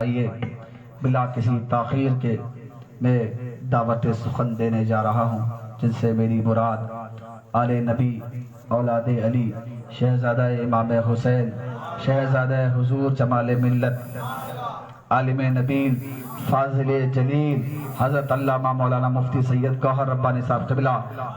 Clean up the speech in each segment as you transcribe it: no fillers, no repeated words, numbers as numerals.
آئیے بلا کسی تاخیر کے میں دعوت سخن دینے جا رہا ہوں، جن سے میری مراد آل نبی، اولاد علی، شہزادہ امام حسین، شہزادہ حضور جمال ملت، عالم نبیل، فاضل جلیل حضرت علامہ مولانا مفتی سید گوہر ربانی صاحب قبلہ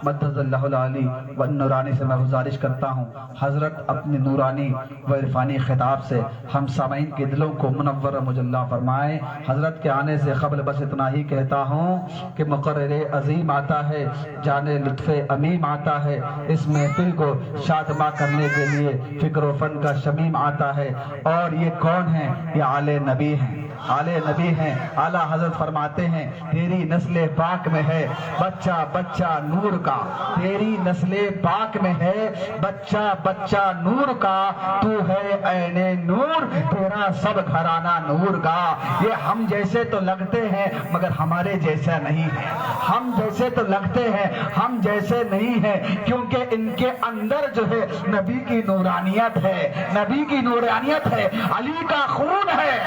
مدد اللہ العلی و نورانی سے میں گزارش کرتا ہوں، حضرت اپنے نورانی و عرفانی خطاب سے ہم سامعین کے دلوں کو منور مجلہ فرمائیں۔ حضرت کے آنے سے قبل بس اتنا ہی کہتا ہوں کہ مقرر عظیم آتا ہے، جانے لطف امیم آتا ہے، اس محفل کو شادماں کرنے کے لیے فکر و فن کا شمیم آتا ہے۔ اور یہ کون ہیں؟ یہ آل نبی ہیں، آل نبی ہیں۔ اعلیٰ حضرت فرماتے ہیں تیری نسل پاک میں ہے بچہ بچہ نور کا، تیری نسل پاک میں ہے بچہ بچہ نور کا، تو ہے عین نور، تیرا سب گھرانہ نور کا۔ یہ ہم جیسے تو لگتے ہیں مگر ہمارے جیسا نہیں ہے، ہم جیسے تو لگتے ہیں ہم جیسے نہیں ہیں، کیونکہ ان کے اندر جو ہے نبی کی نورانیت ہے، نبی کی نورانیت ہے، علی کا خون ہے۔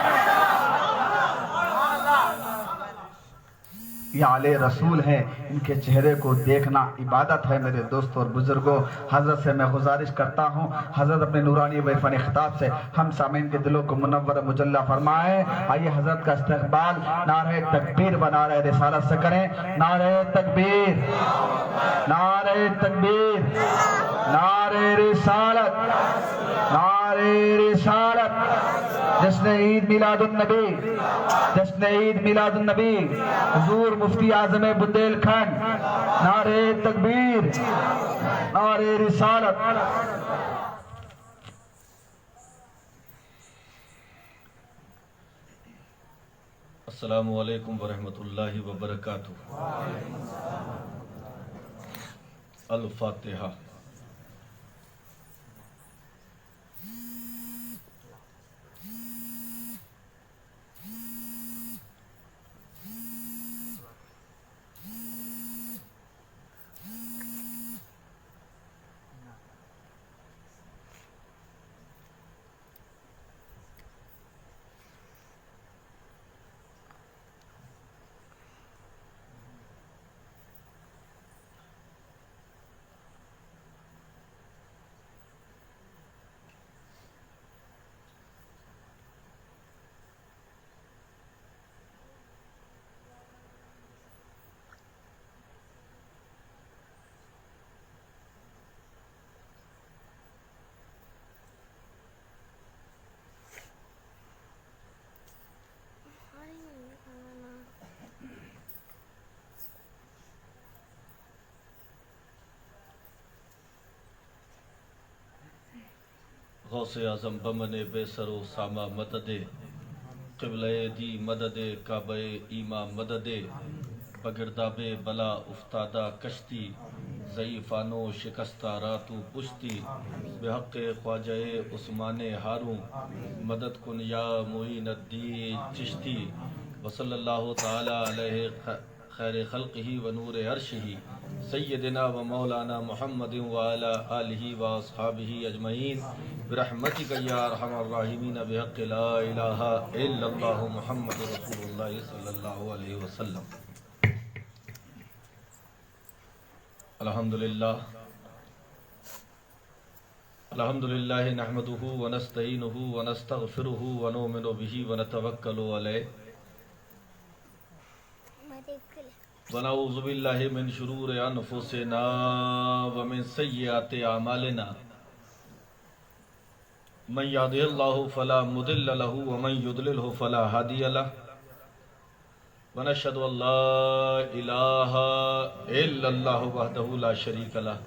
یہ آل رسول ہیں، ان کے چہرے کو دیکھنا عبادت ہے۔ میرے دوستوں اور بزرگوں، حضرت سے میں گزارش کرتا ہوں، حضرت اپنے نورانی و عرفانی خطاب سے ہم سامعین کے دلوں کو منور مجلہ فرمائیں۔ آئیے حضرت کا استقبال نعرہ تکبیر و نعرہ رسالت سے کریں۔ نعرہ تکبیر، نعرہ تکبیر، نعرہ رسالت، نعرہ رسالت۔ جشن عید میلاد النبی، جشن عید میلاد النبی، حضور مفتی اعظم بندیل کھنڈ، نعرہ تکبیر، نعرہ رسالت۔ السلام علیکم ورحمۃ اللہ وبرکاتہ۔ الفاتحہ۔ غوث اعظم بمن بے سر و سامہ مدد، قبلہ دی مدد، کعبہ ایما مدد، بگرداب بلا افتادہ کشتی، ضعیفانو شکستہ راتو پشتی، بحق خواجہ عثمان ہاروں، مدد کن یا معین الدین چشتی، وصلی اللہ تعالی علیہ خیر خلقہ و نور عرشہ، سیدنا و مولانا محمد وعلی آلہ و اصحابہ اجمعین، برحمتک یا ارحم الراحمین، بحق لا الہ الا اللہ محمد رسول اللہ صلی اللہ علیہ وسلم۔ الحمدللہ، الحمدللہ نحمدہ ونستعینہ ونستغفرہ ونؤمن بہ ونتوکل علیہ، ونعوذ باللہ من شرور انفسنا ومن سیئات اعمالنا، من یهدہ اللہ فلا مضل له ومن یضللہ فلا ہادی لہ، ونشہد ان لا الہ الا اللہ وحدہ لا شریک لہ،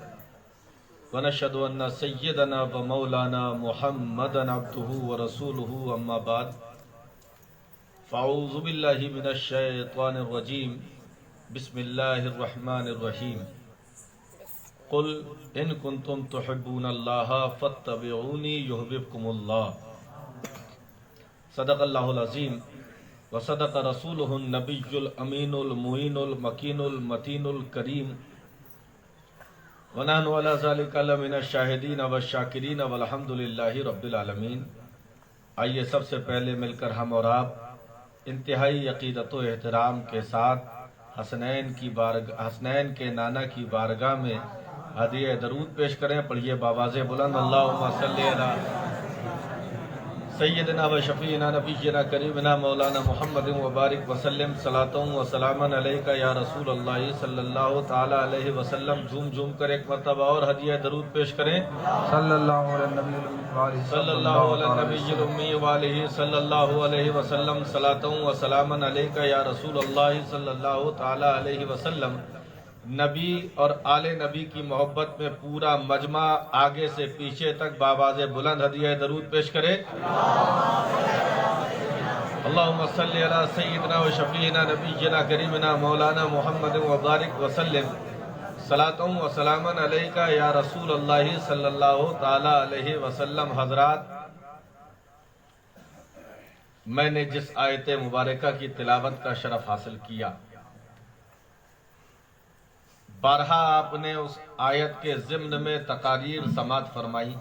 ونشہد ان سیدنا و مولانا محمدا عبدہ ورسولہ، اما بعد فاعوذ باللہ من الشیطان الرجیم، بسم اللہ الرحمن الرحیم، قل ان کنتم تحبون اللہ فاتبعونی یحببکم اللہ، صدق اللہ العظیم وصدق رسولہ النبی الامین المعین المکین المتین الکریم، ونحن علی ذلک لمن الشاہدین والشاکرین والحمد للہ رب العالمین۔ آئیے سب سے پہلے مل کر ہم اور آپ انتہائی عقیدت و احترام کے ساتھ حسنین کے نانا کی بارگاہ میں ہدیہ درود پیش کریں. پڑھیے باواز بلند اللہم صلی علی سیدنا و شفیعنا نبینا کریمنا مولانا محمد وبارک وسلم. صلاۃ و سلام علیکہ یا رسول اللہ صلی اللہ تعالی علیہ وسلم. جھوم جھوم کر ایک مرتبہ اور ہدیہ درود پیش کریں. صلی اللہ علیہ نبی الامی صلی اللہ علیہ نبی الامی والہ صلی اللہ علیہ وسلم. صلاۃ و سلام علیکہ یا رسول اللہ صلی اللہ تعالی علیہ وسلم. نبی اور آل نبی کی محبت میں پورا مجمع آگے سے پیچھے تک باواز بلند ہدیہ درود پیش کرے. اللہم صلی علی سیدنا و شفیعنا نبینا کریمنا مولانا محمد وبارک وسلم. صلاۃ و سلام علیکہ یا رسول اللہ صلی اللہ تعالی علیہ وسلم. حضرات، میں نے جس آیت مبارکہ کی تلاوت کا شرف حاصل کیا، بارہا آپ نے اس آیت کے ضمن میں تقاریر سماعت فرمائی.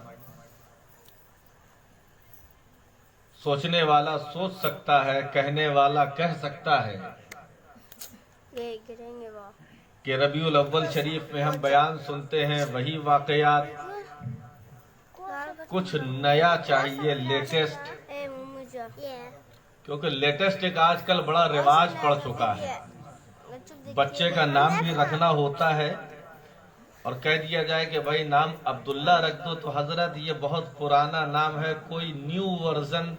سوچنے والا سوچ سکتا ہے، کہنے والا کہہ سکتا ہے کہ ربیع الاول شریف میں ہم بیان سنتے ہیں وہی واقعات، کچھ نیا چاہیے، لیٹسٹ. کیونکہ لیٹسٹ ایک آج کل بڑا رواج پڑ چکا ہے. بچے کا نام بھی رکھنا ہوتا ہے اور کہہ دیا جائے کہ بھائی نام عبداللہ رکھ دو، تو حضرت یہ بہت پرانا نام ہے، کوئی نیو ورژن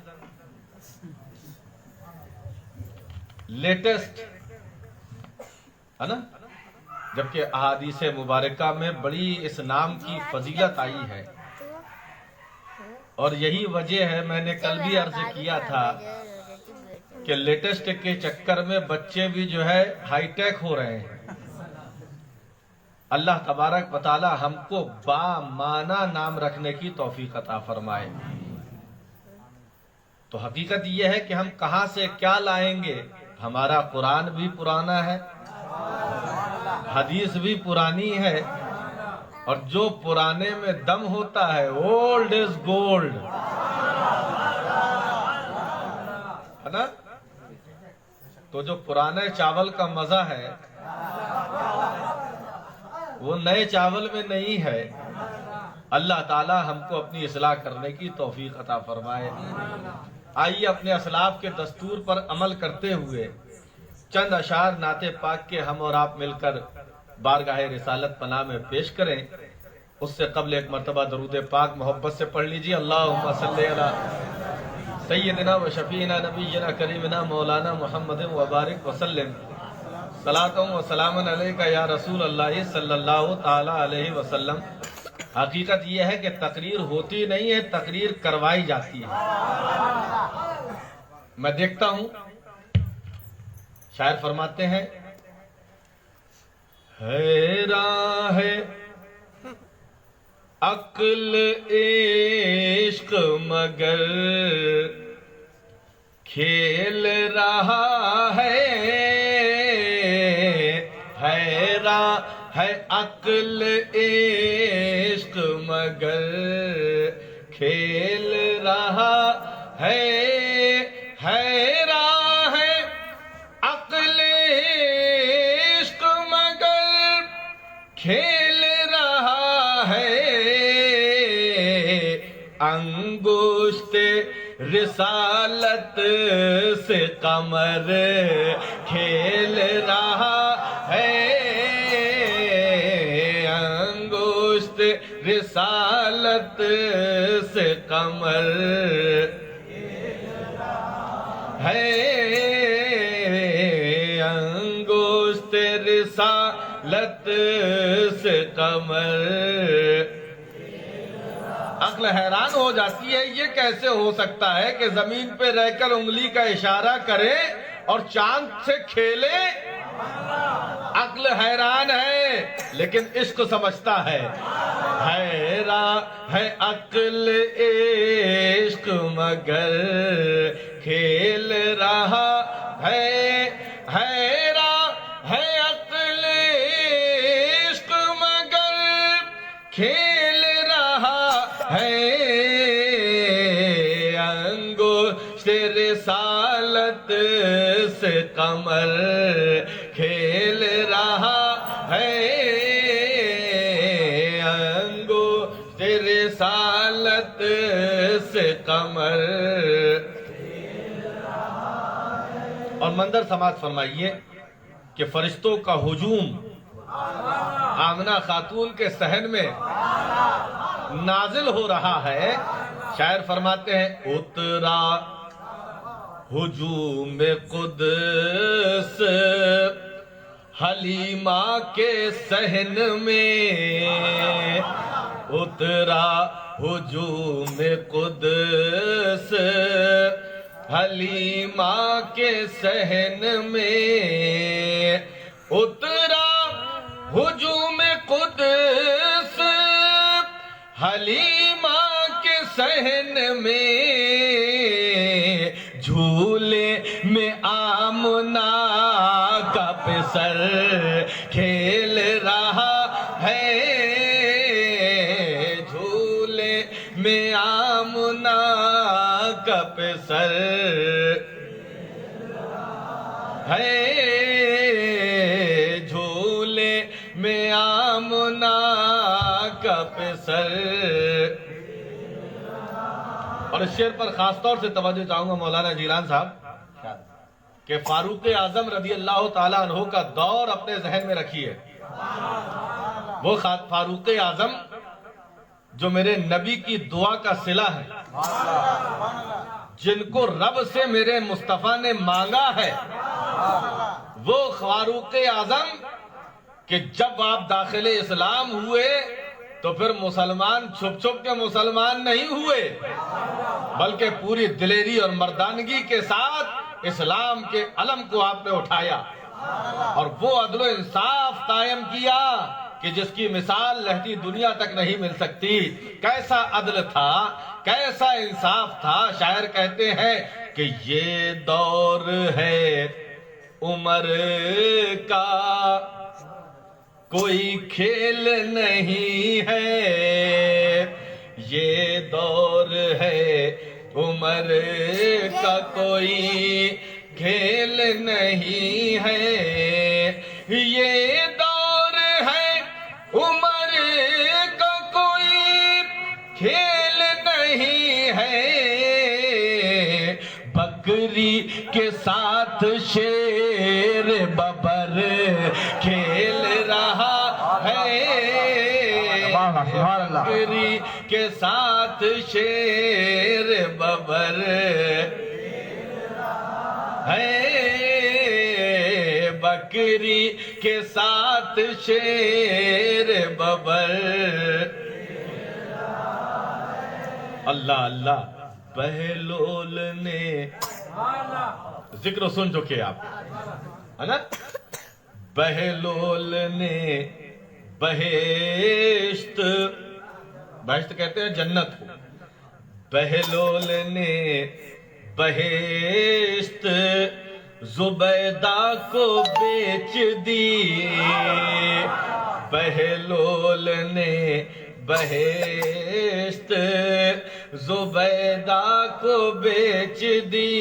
لیٹسٹ ہے نا. جبکہ احادیث مبارکہ میں بڑی اس نام کی فضیلت آئی ہے، اور یہی وجہ ہے، میں نے کل بھی عرض کیا تھا کہ لیٹسٹ کے چکر میں بچے بھی جو ہے ہائی ٹیک ہو رہے ہیں. اللہ تبارک و تعالی ہم کو با معنی نام رکھنے کی توفیق عطا فرمائے. تو حقیقت یہ ہے کہ ہم کہاں سے کیا لائیں گے. ہمارا قرآن بھی پرانا ہے، حدیث بھی پرانی ہے، اور جو پرانے میں دم ہوتا ہے اولڈ از گولڈ ہے نا. تو جو پرانے چاول کا مزہ ہے وہ نئے چاول میں نہیں ہے. اللہ تعالی ہم کو اپنی اصلاح کرنے کی توفیق عطا فرمائے. آئیے اپنے اسلاف کے دستور پر عمل کرتے ہوئے چند اشعار نعت پاک کے ہم اور آپ مل کر بارگاہ رسالت پناہ میں پیش کریں. اس سے قبل ایک مرتبہ درود پاک محبت سے پڑھ لیجیے. اللہم صلی علی سیدنا و شفیعنا نبینا کریمنا مولانا محمد وبارک وسلم. صلاۃ و سلام علیکہ یا رسول اللہ صلی اللہ تعالی علیہ وسلم. حقیقت یہ ہے کہ تقریر ہوتی نہیں ہے، تقریر کروائی جاتی ہے. میں دیکھتا ہوں شاعر فرماتے ہیں، حیراں ہے عقل عشق مگر کھیل رہا ہے. حیراں ہے عقل عشق مگر کھیل رہا ہے. حیراں ہے عقل عشق مگر کھیل رہا ہے. انگشت رسالت سے قمر کھیل رہا ہے. انگشت رسالت سے قمر ہے. انگشت رسالت سے قمر. عقل حیران ہو جاتی ہے، یہ کیسے ہو سکتا ہے کہ زمین پہ رہ کر انگلی کا اشارہ کرے اور چاند سے کھیلے. عقل حیران ہے لیکن عشق سمجھتا ہے. حیران ہے عقل عشق مگر کھیل رہا ہے. حیران ہے عقل عشق مگر کھیل رہا ہے. انگشت رسالت سے قمر کھیل رہا ہے، انگشت رسالت سے قمر. اور منظر سماعت فرمائیے کہ فرشتوں کا ہجوم آمنہ خاتون کے صحن میں نازل ہو رہا ہے. شاعر فرماتے ہیں اترا ہجوم قدس حلیمہ کے صحن میں، اترا ہجوم قدس حلیمہ کے صحن میں، اترا ہجوم قدس حلیمہ کے صحن میں، جھولے میں آمنہ کا پسر کھیل رہا ہے، جھولے میں آمنہ کا پسر ہے، جھولے میں آمنہ کا پسر. اور اس شعر پر خاص طور سے توجہ چاہوں گا مولانا جیلان صاحب کہ فاروق اعظم رضی اللہ تعالیٰ عنہ کا دور اپنے ذہن میں رکھیے. وہ فاروق اعظم جو میرے نبی کی دعا کا صلہ ہے، جن کو رب سے میرے مصطفیٰ نے مانگا ہے، وہ فاروق اعظم کہ جب آپ داخل اسلام ہوئے تو پھر مسلمان چھپ چھپ کے مسلمان نہیں ہوئے، بلکہ پوری دلیری اور مردانگی کے ساتھ اسلام کے علم کو آپ نے اٹھایا اور وہ عدل و انصاف قائم کیا کہ جس کی مثال لہتی دنیا تک نہیں مل سکتی. کیسا عدل تھا، کیسا انصاف تھا. شاعر کہتے ہیں کہ یہ دور ہے عمر کا کوئی کھیل نہیں ہے، یہ دور ہے عمر کا کوئی کھیل نہیں ہے، یہ دور ہے عمر کا کوئی کھیل نہیں ہے، بکری کے ساتھ شیر ببر کھیل رہا ہے، بکری کے ساتھ شیر ببر ہے، بکری کے ساتھ شیر ببر. اللہ اللہ. بہلول نے ذکر سن چکے آپ ہے نا. بہلول نے بہشت، بہشت کہتے ہیں جنت کو، بہلول نے بہشت زبیدہ کو بیچ دی، بہلول نے بہشت زبیدہ کو بیچ دی،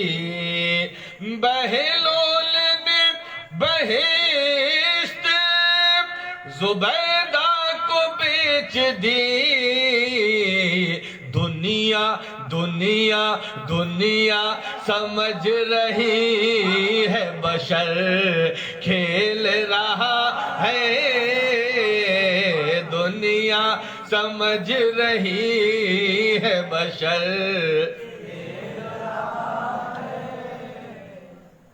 بہلول نے بہشت زبیدہ کو بیچ دی. دنیا دنیا دنیا سمجھ رہی ہے بشر کھیل رہا ہے، دنیا سمجھ رہی ہے بشر.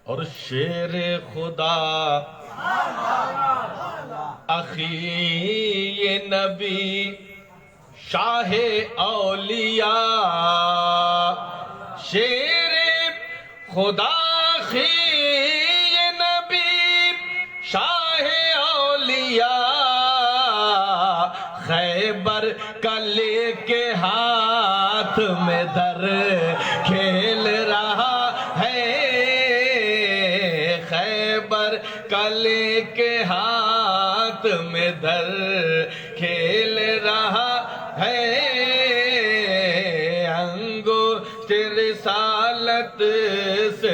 اور شیر خدا اخی نبی شاہ اولیاء، شیر خدا اخی نبی شاہ اولیاء، خیبر کا لے کے ہاتھ میں در کھیل رہا ہے، خیبر کا لے کے ہاتھ میں در کھیل رہا ہے، انگشت رسالت سے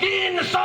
300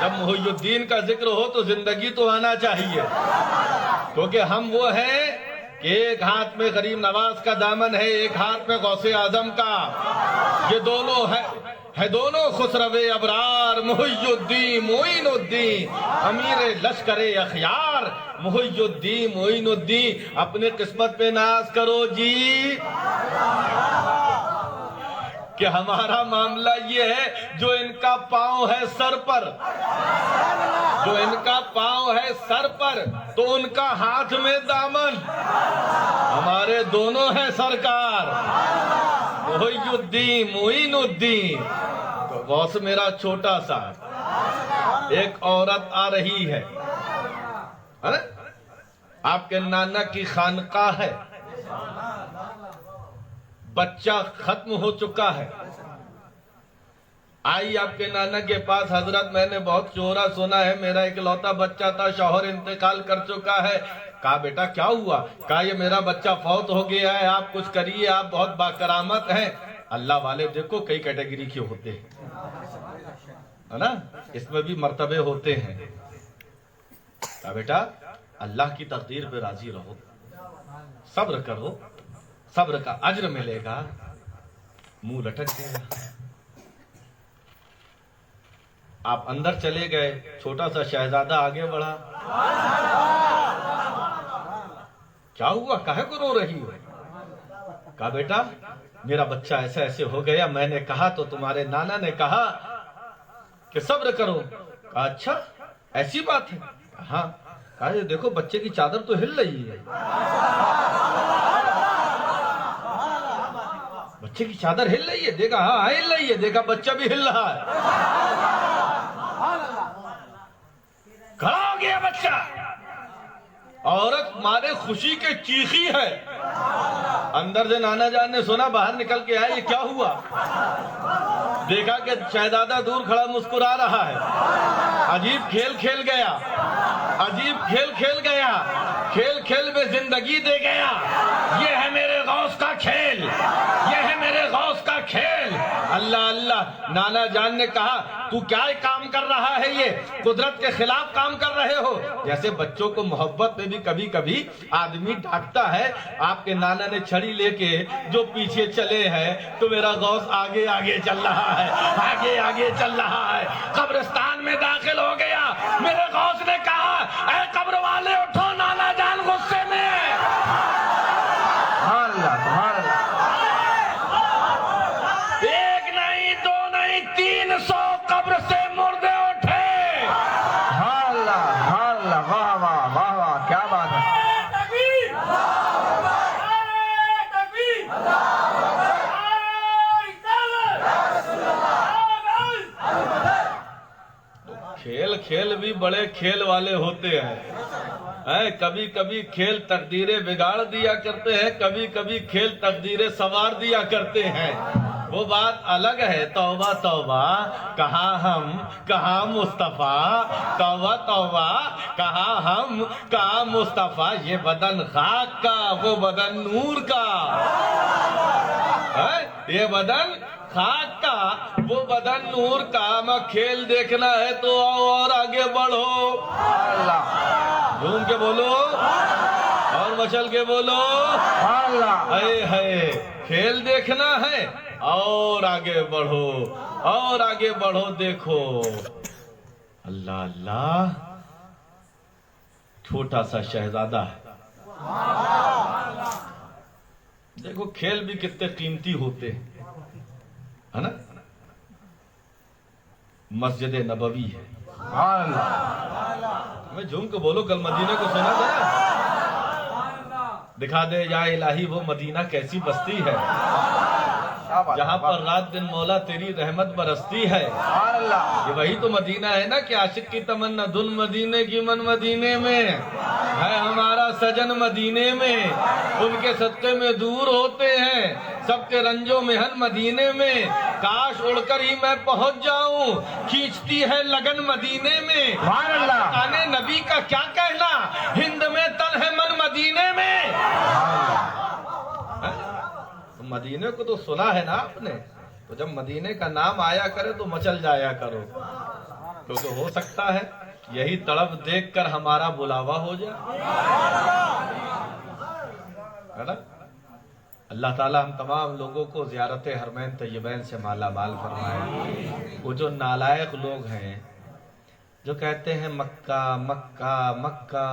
جب محی الدین کا ذکر ہو تو زندگی تو آنا چاہیے، کیونکہ ہم وہ ہیں کہ ایک ہاتھ میں غریب نواز کا دامن ہے، ایک ہاتھ میں غوث اعظم کا، یہ دونوں ہے دونوں خسرو ابرار، محی الدین معین الدین امیر لشکر اخیار، محی الدین معین الدین۔ اپنے قسمت پہ ناز کرو جی کہ ہمارا معاملہ یہ ہے، جو ان کا پاؤں ہے سر پر، جو ان کا پاؤں ہے سر پر تو ان کا ہاتھ میں دامن، ہمارے دونوں ہیں سرکار، محی الدین معین الدین۔ تو غوث میرا چھوٹا سا، ایک عورت آ رہی ہے، آپ کے نانا کی خانقاہ ہے، بچہ ختم ہو چکا ہے، آئی آپ کے نانا کے پاس، حضرت میں نے بہت شورا سنا ہے، میرا اکلوتا بچہ تھا، شوہر انتقال کر چکا ہے۔ کہا بیٹا کیا ہوا؟ کہا یہ میرا بچہ فوت ہو گیا ہے، آپ کچھ کریے، آپ بہت باکرامت ہیں۔ اللہ والے دیکھو کئی کیٹیگری کے ہوتے ہیں، ہے نا، اس میں بھی مرتبے ہوتے ہیں۔ کہا بیٹا اللہ کی تقدیر پہ راضی رہو، صبر کرو، صبر کا اجر ملے گا۔ منہ لٹک گیا، آپ اندر چلے گئے، چھوٹا سا شہزادہ آگے بڑھا، کیا ہوا؟ کاہے کو رو رہی ہو؟ کہا بیٹا میرا بچہ ایسے ایسے ہو گیا، میں نے کہا تو تمہارے نانا نے کہا کہ صبر کرو۔ کہا اچھا ایسی بات ہے؟ ہاں۔ کہا یہ دیکھو بچے کی چادر تو ہل رہی ہے، بچے کی چادر ہل رہی ہے، دیکھا ہاں ہل رہی ہے، دیکھا بچہ بھی ہل رہا ہے، کھڑا ہو گیا بچہ، عورت مارے خوشی کے چیخی ہے، اندر سے نانا جان نے سنا، باہر نکل کے آیا، یہ کیا ہوا؟ دیکھا کہ شہزادہ دور کھڑا مسکرا رہا ہے، عجیب کھیل کھیل گیا، عجیب کھیل کھیل گیا، کھیل کھیل میں زندگی دے گیا۔ یہ ہے میرے غوث کا کھیل، یہ ہے میرے غوث کا کھیل۔ اللہ اللہ، نانا جان نے کہا تو کیا کام کر رہا ہے، یہ قدرت کے خلاف کام کر رہے ہو۔ جیسے بچوں کو محبت میں بھی کبھی کبھی آدمی ڈانٹتا ہے، آپ کے نانا نے چھڑی لے کے جو پیچھے چلے ہیں تو میرا غوث آگے آگے چل رہا ہے، آگے آگے چل رہا ہے، قبرستان میں داخل ہو گیا۔ میرے غوث نے کہا اے قبر والے اٹھو، نانا جان غصے میں ہے۔ ایک نہیں دو نہیں 300 قبر سے مردے اٹھے۔ اللہ واہ واہ واہ واہ، کیا بات ہے۔ کھیل کھیل بھی بڑے کھیل والے ہوتے ہیں، کبھی کبھی کھیل تقدیریں بگاڑ دیا کرتے ہیں، کبھی کبھی کھیل تقدیریں سنوار دیا کرتے ہیں، وہ بات الگ ہے۔ توبہ توبہ، کہاں ہم کہاں مصطفیٰ، توبہ توبہ، کہاں ہم کہاں مصطفیٰ، یہ بدن خاک کا وہ بدن نور کا، یہ بدن خاک کا وہ بدن نور کا۔ میں کھیل دیکھنا ہے تو آؤ اور آگے بڑھو، جھوم کے بولو اور مچل کے بولو، ہے کھیل دیکھنا ہے اور آگے بڑھو، اور آگے بڑھو۔ دیکھو اللہ اللہ، چھوٹا سا شہزادہ ہے، دیکھو کھیل بھی کتنے قیمتی ہوتے ہیں، ہے نا۔ مسجد نبوی ہے، میں جھوم کے بولو، کل مدینہ کو سنا تھا، دکھا دے یا الہی وہ مدینہ کیسی بستی ہے جہاں پر رات دن مولا تیری رحمت برستی ہے۔ یہ وہی تو مدینہ ہے نا کہ عاشق کی تمنا دل مدینے کی من مدینے میں ہے، ہمارا سجن مدینے میں، ان کے صدقے میں دور ہوتے ہیں سب کے رنجو محن مدینے میں، کاش اڑ کر ہی میں پہنچ جاؤں، کھینچتی ہے لگن مدینے میں۔ آنے نبی کا کیا کہنا، ہند میں تن ہے من مدینے میں۔ مدینے کو تو سنا ہے نا آپ نے، تو جب مدینے کا نام آیا کرے تو مچل جایا کرو، کیونکہ ہو سکتا ہے یہی تڑپ دیکھ کر ہمارا بلاوا ہو جائے، ہے نا؟ اللہ تعالیٰ ہم تمام لوگوں کو زیارت حرمین طیبین سے مالا مال فرمائے۔ وہ جو نالائق لوگ ہیں جو کہتے ہیں مکہ مکہ مکہ،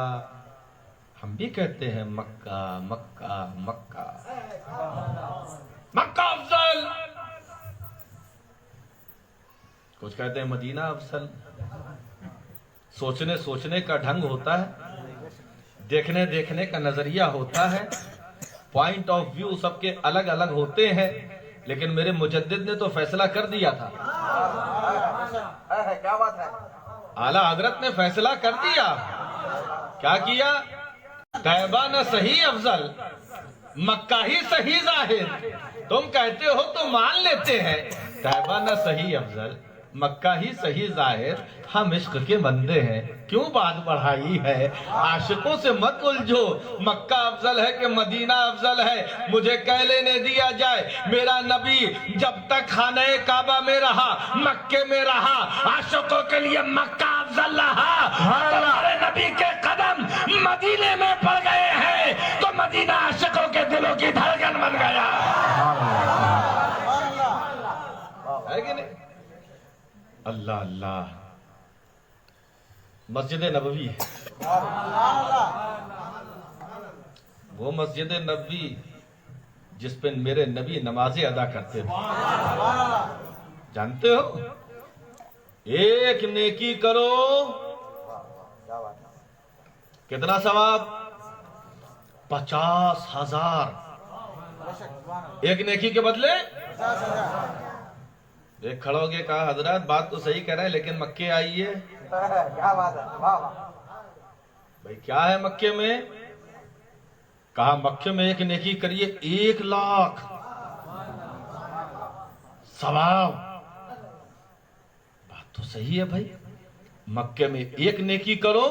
ہم بھی کہتے ہیں مکہ مکہ مکہ، مکہ افضل، کچھ کہتے ہیں مدینہ افضل۔ سوچنے کا ڈھنگ ہوتا ہے، دیکھنے کا نظریہ ہوتا ہے، پوائنٹ آف ویو سب کے الگ الگ ہوتے ہیں، لیکن میرے مجدد نے تو فیصلہ کر دیا تھا، کیا بات ہے؟ اعلیٰ حضرت نے فیصلہ کر دیا۔ کیا کیا؟ طیبہ نہ صحیح افضل، مکہ ہی صحیح ظاہر۔ تم کہتے ہو تو مان لیتے ہیں، طیبہ نہ صحیح افضل، مکہ ہی صحیح ظاہر، ہم عشق کے بندے ہیں، کیوں بات بڑھائی ہے؟ عاشقوں سے مت الجھو، مکہ افضل ہے کہ مدینہ افضل ہے، مجھے کہہ لینے دیا جائے۔ میرا نبی جب تک خانہ کعبہ میں رہا، مکے میں رہا، عاشقوں کے لیے مکہ افضل رہا۔ تمہارے نبی کے قدم مدینے میں پڑ گئے ہیں تو مدینہ عاشقوں کے دلوں کی دھڑکن بن گیا ہے کہ نہیں؟ اللہ اللہ، مسجد نبوی ہے، وہ مسجد نبوی جس پہ میرے نبی نمازیں ادا کرتے تھے، جانتے ہو؟ ایک نیکی کرو کتنا ثواب؟ 50,000 ایک نیکی کے بدلے۔ ایک کھڑا ہو کے کہا حضرات بات تو صحیح کہہ رہے ہیں لیکن مکے آئیے۔ کیا بات ہے؟ واہ واہ، بھائی کیا ہے مکے میں؟ کہا مکے میں ایک نیکی کریے 1,00,000 ثواب۔ بات تو صحیح ہے بھائی، مکے میں ایک نیکی کرو،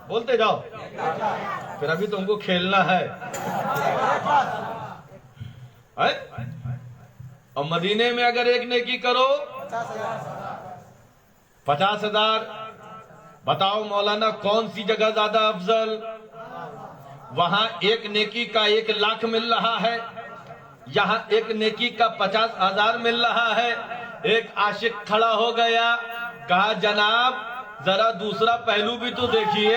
بولتے جاؤ، پھر ابھی تم کو کھیلنا ہے۔ اور مدینے میں اگر ایک نیکی کرو 50,000۔ بتاؤ مولانا کون سی جگہ زیادہ افضل؟ وہاں ایک نیکی کا 1,00,000 مل رہا ہے، یہاں ایک نیکی کا 50,000 مل رہا ہے۔ ایک عاشق کھڑا ہو گیا، کہا جناب ذرا دوسرا پہلو بھی تو دیکھیے۔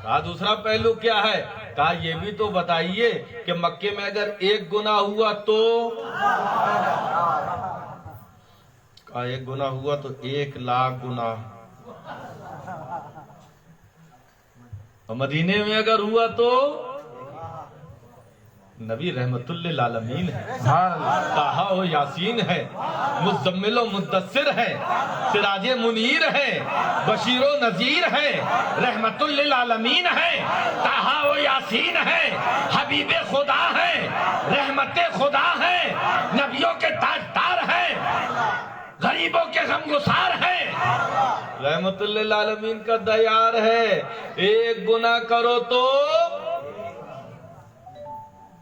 کہا دوسرا پہلو کیا ہے؟ کہا یہ بھی تو بتائیے کہ مکے میں اگر ایک گناہ ہوا تو، کہا ایک گناہ ہوا تو 1,00,000 گناہ، اور مدینے میں اگر ہوا تو نبی رحمت للعالمین ہے، طٰہٰ و یاسین ہے، مزمل و مدثر ہے، سراج منیر ہے، بشیر و نذیر ہے، رحمت للعالمین ہے، طٰہٰ و یاسین ہے، حبیب خدا ہے، رحمت خدا ہے، نبیوں کے تاجدار ہیں، غریبوں کے غمگسار ہیں، رحمت للعالمین کا دیار ہے۔ ایک گناہ کرو تو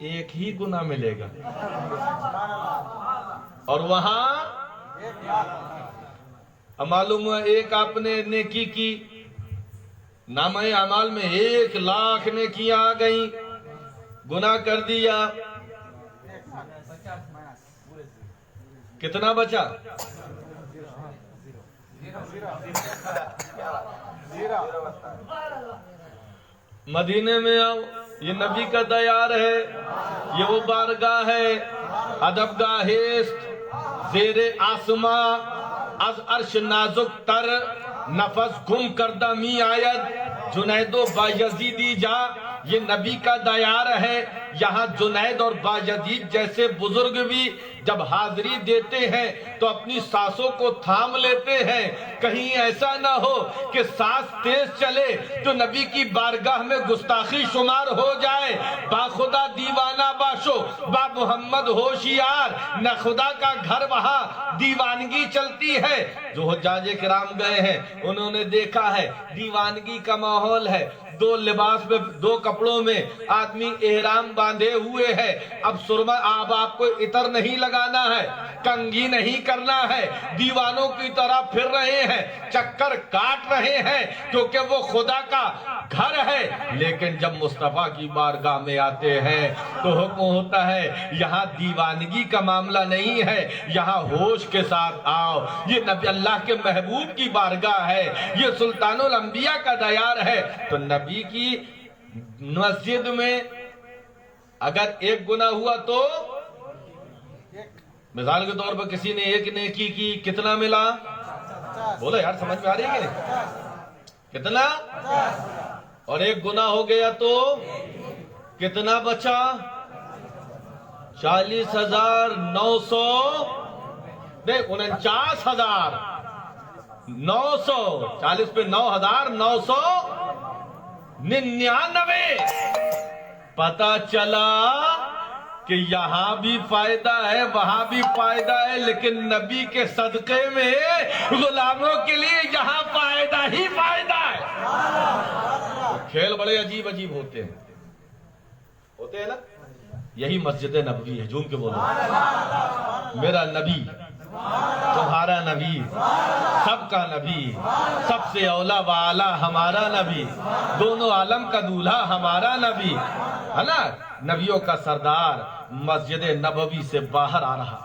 ایک ہی گناہ ملے گا، اور وہاں معلوم ہوا ایک آپ نے نیکی کی، نامہ اعمال میں 1,00,000 نیکیاں آ گئیں، گناہ کر دیا، کتنا بچا؟ مدینے میں آؤ، یہ نبی کا دیار ہے، یہ وہ بارگاہ ہے، ادب گاہست زیر آسماں، از عرش نازک تر، نفس گم کردہ می آید، جنید و بایزیدی جا، یہ نبی کا دیار ہے۔ یہاں جنید اور بایزید جیسے بزرگ بھی جب حاضری دیتے ہیں تو اپنی سانسوں کو تھام لیتے ہیں، کہیں ایسا نہ ہو کہ سانس تیز چلے تو نبی کی بارگاہ میں گستاخی شمار ہو جائے۔ با خدا دیوانہ باشو، با محمد ہوشیار، نہ خدا کا گھر وہاں دیوانگی چلتی ہے۔ جو حجاج کرام گئے ہیں انہوں نے دیکھا ہے دیوانگی کا ماحول ہے، دو لباس میں، دو کپڑوں میں آدمی احرام باندھے ہوئے ہے، اب سرما اب آپ کو عطر نہیں لگانا ہے، کنگھی نہیں کرنا ہے، دیوانوں کی طرح پھر رہے ہیں، چکر کاٹ رہے ہیں، کیونکہ وہ خدا کا گھر ہے۔ لیکن جب مصطفیٰ کی بارگاہ میں آتے ہیں تو حکم ہوتا ہے یہاں دیوانگی کا معاملہ نہیں ہے، یہاں ہوش کے ساتھ آؤ۔ یہ نبی اللہ کے محبوب کی بارگاہ ہے، یہ سلطان الانبیاء کا دیار ہے۔ تو نبی کی مسجد میں اگر ایک گناہ ہوا تو مثال کے طور پر کسی نے ایک نیکی کی، کتنا ملا؟ بولو یار، سمجھ میں آ رہی ہے کہ نہیں؟ کتنا؟ اور ایک گناہ ہو گیا تو کتنا بچا؟ 40,900 نہیں 49,900 40 پہ 9,999۔ پتا چلا کہ یہاں بھی فائدہ ہے، وہاں بھی فائدہ ہے، لیکن نبی کے صدقے میں غلاموں کے لیے یہاں فائدہ ہی فائدہ ہے۔ کھیل بڑے عجیب عجیب ہوتے ہیں نا؟ یہی مسجد نبوی ہے، جھوم کے بولو میرا نبی، تمہارا نبی، سب کا نبی، سب سے اولا و اعلی ہمارا نبی، دونوں عالم کا دولہا ہمارا نبی ہے نا، نبیوں کا سردار مسجد نبوی سے باہر آ رہا۔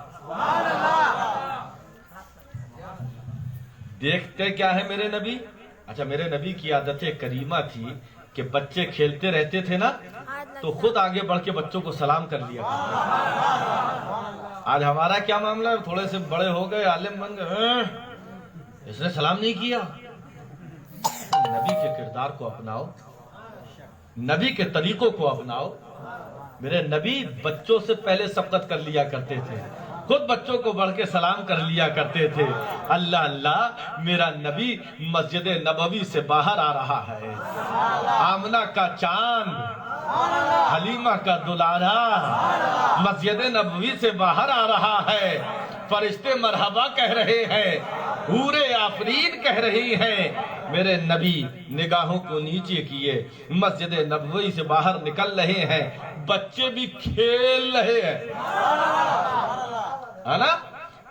دیکھتے کیا ہے میرے نبی؟ اچھا، میرے نبی کی عادت کریمہ تھی کہ بچے کھیلتے رہتے تھے نا تو خود آگے بڑھ کے بچوں کو سلام کر لیا کرتے۔ آج ہمارا کیا معاملہ ہے؟ تھوڑے سے بڑے ہو گئے، عالم بن گئے، اس نے سلام نہیں کیا۔ نبی کے کردار کو اپناؤ، نبی کے طریقوں کو اپناؤ۔ میرے نبی بچوں سے پہلے سبقت کر لیا کرتے تھے، خود بچوں کو بڑھ کے سلام کر لیا کرتے تھے۔ اللہ اللہ، میرا نبی مسجد نبوی سے باہر آ رہا ہے۔ آمنہ کا چاند، حلیمہ کا دلارا مسجد نبوی سے باہر آ رہا ہے۔ فرشتے مرحبا کہہ رہے ہیں، حورے آفرین کہہ رہی ہیں۔ میرے نبی نگاہوں کو نیچے کیے مسجد نبوی سے باہر نکل رہے ہیں، بچے بھی کھیل رہے ہیں، ہے نا؟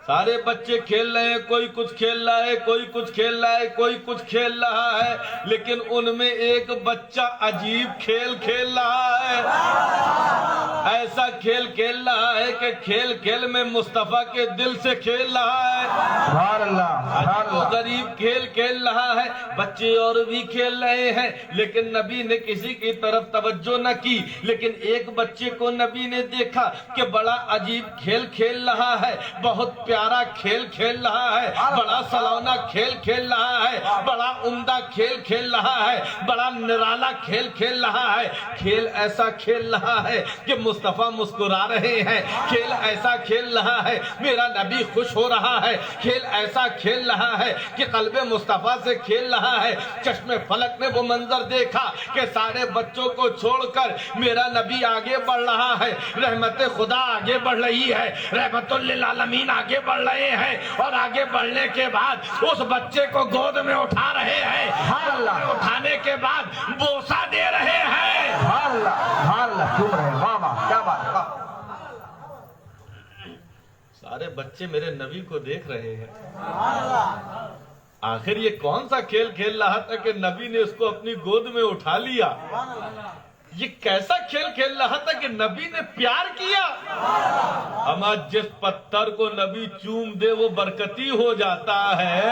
سارے بچے کھیل رہے ہیں، کوئی کچھ کھیل رہا ہے، کوئی کچھ کھیل رہا ہے، کوئی کچھ کھیل رہا ہے، لیکن ان میں ایک بچہ عجیب کھیل کھیل رہا ہے۔ ایسا کھیل کھیل رہا ہے کہ کھیل کھیل میں مصطفیٰ کے دل سے کھیل رہا ہے۔ سبحان اللہ، سبحان اللہ۔ غریب کھیل کھیل رہا ہے، بچے اور بھی کھیل رہے ہیں، لیکن نبی نے کسی کی طرف توجہ نہ کی۔ لیکن ایک بچے کو نبی نے دیکھا کہ بڑا عجیب کھیل کھیل رہا ہے، بہت پیارا کھیل کھیل رہا ہے، بڑا سلونا کھیل کھیل رہا ہے، بڑا عمدہ کھیل کھیل رہا ہے، بڑا نرالا کھیل کھیل رہا ہے۔ کھیل ایسا کھیل رہا ہے کہ مصطفیٰ مسکرا رہے ہیں، کھیل ایسا کھیل رہا ہے میرا نبی خوش ہو رہا ہے، کھیل ایسا کھیل رہا ہے کہ قلب مصطفیٰ سے کھیل رہا ہے۔ چشم فلک نے وہ منظر دیکھا کہ سارے بچوں کو چھوڑ کر میرا نبی آگے بڑھ رہا ہے، رحمت خدا آگے بڑھ رہی ہے، رحمت للعالمین آگے بڑھ رہے ہیں، اور آگے بڑھنے کے بعد اس بچے کو گود میں اٹھا رہے ہیں، اٹھانے کے بعد بوسہ دے رہے ہیں۔ سبحان اللہ، سبحان اللہ، چوم رہے ہیں، واہ واہ، کیا بات ہے، واہ۔ سارے بچے میرے نبی کو دیکھ رہے ہیں۔ آخر یہ کون سا کھیل کھیل رہا تھا کہ نبی نے اس کو اپنی گود میں اٹھا لیا؟ یہ کیسا کھیل کھیل رہا تھا کہ نبی نے پیار کیا؟ ہم آج جس پتھر کو نبی چوم دے وہ برکتی ہو جاتا ہے،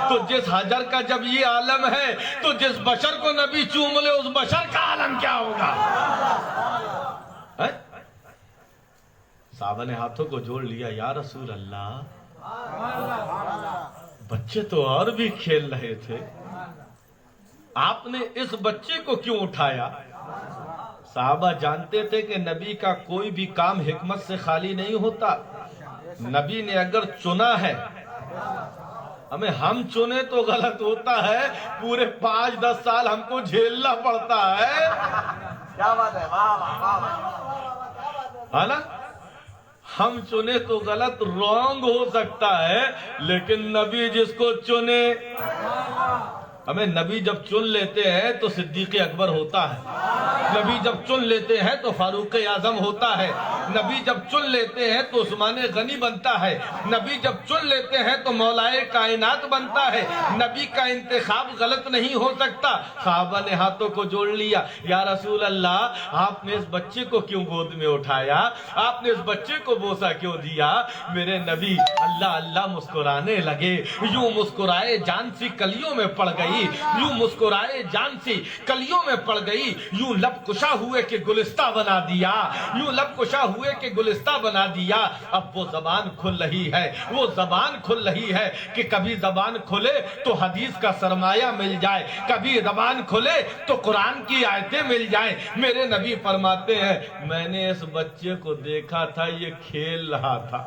تو جس حجر کا جب یہ عالم ہے تو جس بشر کو نبی چوم لے اس بشر کا عالم کیا ہوگا؟ صحابہ نے ہاتھوں کو جوڑ لیا، یا رسول اللہ، بچے تو اور بھی کھیل رہے تھے، آپ نے اس بچے کو کیوں اٹھایا؟ صحابہ جانتے تھے کہ نبی کا کوئی بھی کام حکمت سے خالی نہیں ہوتا۔ نبی نے اگر چنا ہے، ہمیں ہم چنے تو غلط ہوتا ہے، پورے 5-10 سال ہم کو جھیلنا پڑتا ہے، کیا بات ہے، واہ واہ واہ۔ ہے نا؟ ہم چنے تو غلط رونگ ہو سکتا ہے، لیکن نبی جس کو چنے ہمیں نبی جب چن لیتے ہیں تو صدیق اکبر ہوتا ہے، نبی جب چن لیتے ہیں تو فاروق اعظم ہوتا ہے، نبی جب چن لیتے ہیں تو عثمان غنی بنتا ہے، نبی جب چن لیتے ہیں تو مولائے کائنات بنتا ہے۔ نبی کا انتخاب غلط نہیں ہو سکتا۔ صحابہ نے ہاتھوں کو جوڑ لیا، یا رسول اللہ آپ نے اس بچے کو کیوں گود میں اٹھایا، آپ نے اس بچے کو بوسہ کیوں دیا؟ میرے نبی اللہ اللہ مسکرانے لگے، یوں مسکرائے جان سی کلیوں میں پڑ گئی، یوں مسکرائے جان سی کلیوں میں پڑ گئی، یوں لب کشا ہوئے کہ گلستہ بنا دیا، یوں لب کشا ہوئے کہ گلستہ بنا دیا۔ اب وہ زبان کھل رہی ہے، وہ زبان کھل رہی ہے کہ کبھی زبان کھلے تو حدیث کا سرمایہ مل جائے، کبھی زبان کھلے تو قرآن کی آیتیں مل جائیں۔ میرے نبی فرماتے ہیں میں نے اس بچے کو دیکھا تھا، یہ کھیل رہا تھا